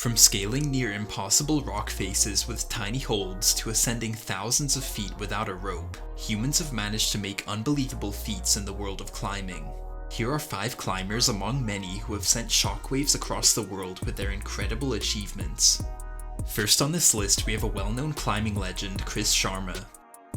From scaling near impossible rock faces with tiny holds to ascending thousands of feet without a rope, humans have managed to make unbelievable feats in the world of climbing. Here are 5 climbers among many who have sent shockwaves across the world with their incredible achievements. First on this list we have a well-known climbing legend, Chris Sharma.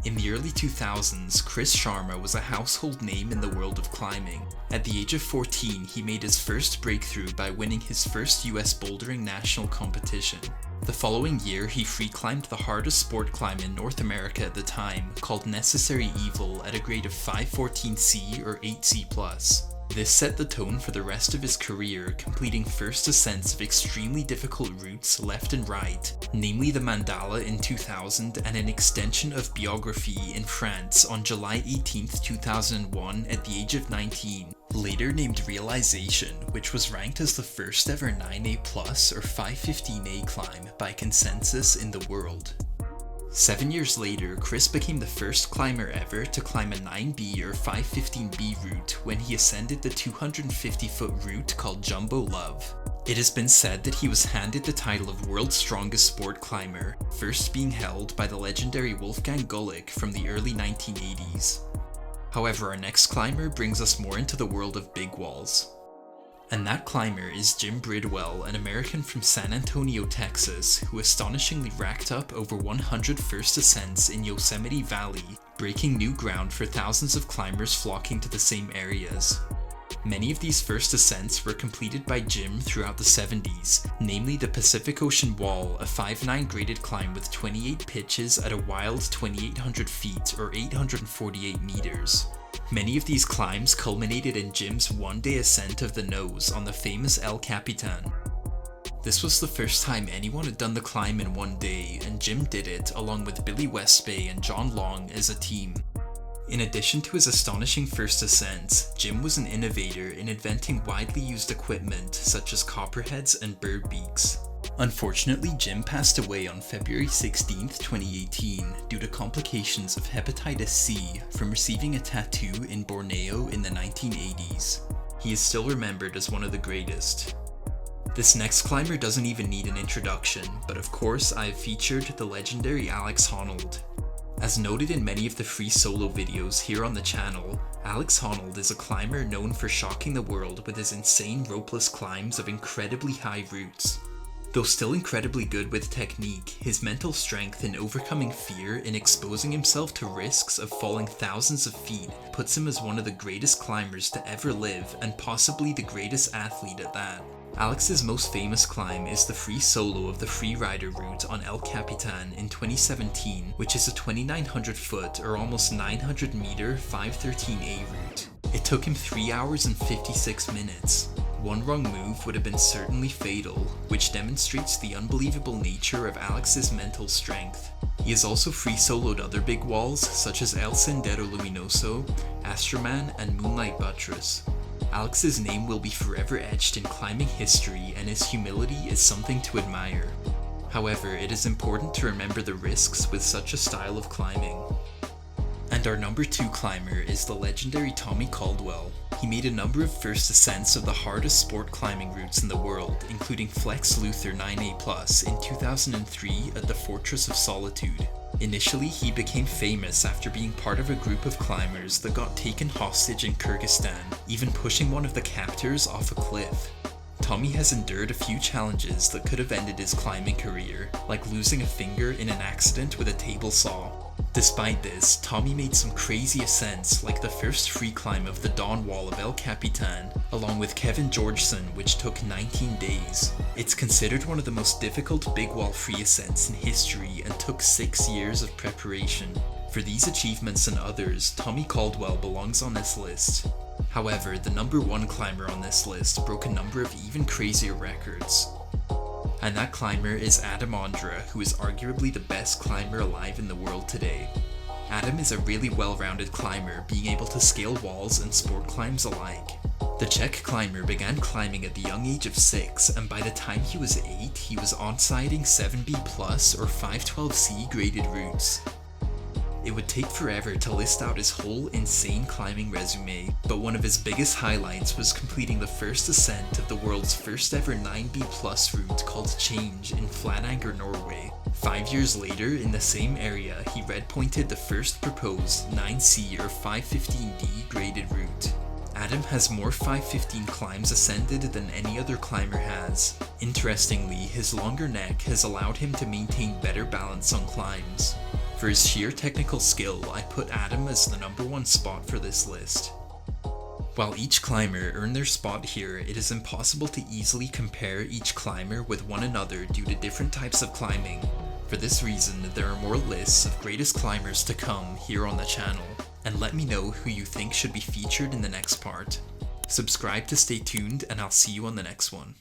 In the early 2000s, Chris Sharma was a household name in the world of climbing. At the age of 14, he made his first breakthrough by winning his first US bouldering national competition. The following year, he free climbed the hardest sport climb in North America at the time, called Necessary Evil, at a grade of 514C or 8C+. This set the tone for the rest of his career, completing first ascents of extremely difficult routes left and right, namely the Mandala in 2000 and an extension of Biography in France on July 18, 2001 at the age of 19. Later named Realization, which was ranked as the first ever 9A+ or 515A climb by consensus in the world. 7 years later, Chris became the first climber ever to climb a 9B or 515B route when he ascended the 250-foot route called Jumbo Love. It has been said that he was handed the title of World's Strongest Sport Climber, first being held by the legendary Wolfgang Gulick from the early 1980s. However, our next climber brings us more into the world of big walls. And that climber is Jim Bridwell, an American from San Antonio, Texas, who astonishingly racked up over 100 first ascents in Yosemite Valley, breaking new ground for thousands of climbers flocking to the same areas. Many of these first ascents were completed by Jim throughout the 70s, namely the Pacific Ocean Wall, a 5'9" graded climb with 28 pitches at a wild 2,800 feet or 848 meters. Many of these climbs culminated in Jim's one-day ascent of the Nose on the famous El Capitan. This was the first time anyone had done the climb in one day, and Jim did it along with Billy Westbay and John Long as a team. In addition to his astonishing first ascents, Jim was an innovator in inventing widely used equipment such as copperheads and bird beaks. Unfortunately, Jim passed away on February 16, 2018 due to complications of hepatitis C from receiving a tattoo in Borneo in the 1980s. He is still remembered as one of the greatest. This next climber doesn't even need an introduction, but of course I have featured the legendary Alex Honnold. As noted in many of the free solo videos here on the channel, Alex Honnold is a climber known for shocking the world with his insane ropeless climbs of incredibly high routes. Though still incredibly good with technique, his mental strength in overcoming fear and exposing himself to risks of falling thousands of feet puts him as one of the greatest climbers to ever live and possibly the greatest athlete at that. Alex's most famous climb is the free solo of the Freerider route on El Capitan in 2017, which is a 2,900 foot or almost 900 meter 513A route. It took him 3 hours and 56 minutes. One wrong move would have been certainly fatal, which demonstrates the unbelievable nature of Alex's mental strength. He has also free soloed other big walls such as El Sendero Luminoso, Astroman, and Moonlight Buttress. Alex's name will be forever etched in climbing history, and his humility is something to admire. However, it is important to remember the risks with such a style of climbing. And our number 2 climber is the legendary Tommy Caldwell. He made a number of first ascents of the hardest sport climbing routes in the world, including Flex Luthor 9A+ in 2003 at the Fortress of Solitude. Initially, he became famous after being part of a group of climbers that got taken hostage in Kyrgyzstan, even pushing one of the captors off a cliff. Tommy has endured a few challenges that could have ended his climbing career, like losing a finger in an accident with a table saw. Despite this, Tommy made some crazy ascents, like the first free climb of the Dawn Wall of El Capitan, along with Kevin Georgeson, which took 19 days. It's considered one of the most difficult big wall free ascents in history and took 6 years of preparation. For these achievements and others, Tommy Caldwell belongs on this list. However, the number 1 climber on this list broke a number of even crazier records. And that climber is Adam Ondra, who is arguably the best climber alive in the world today. Adam is a really well-rounded climber, being able to scale walls and sport climbs alike. The Czech climber began climbing at the young age of 6, and by the time he was 8, he was on-siding 7B+ or 512C graded routes. It would take forever to list out his whole insane climbing resume, but one of his biggest highlights was completing the first ascent of the world's first ever 9B+ route called Change in Flananger, Norway. 5 years later, in the same area, he red pointed the first proposed 9C or 515D graded route. Adam has more 515 climbs ascended than any other climber has. Interestingly, his longer neck has allowed him to maintain better balance on climbs. For his sheer technical skill, I put Adam as the #1 spot for this list. While each climber earned their spot here, it is impossible to easily compare each climber with one another due to different types of climbing. For this reason, there are more lists of greatest climbers to come here on the channel, and let me know who you think should be featured in the next part. Subscribe to stay tuned, and I'll see you on the next one.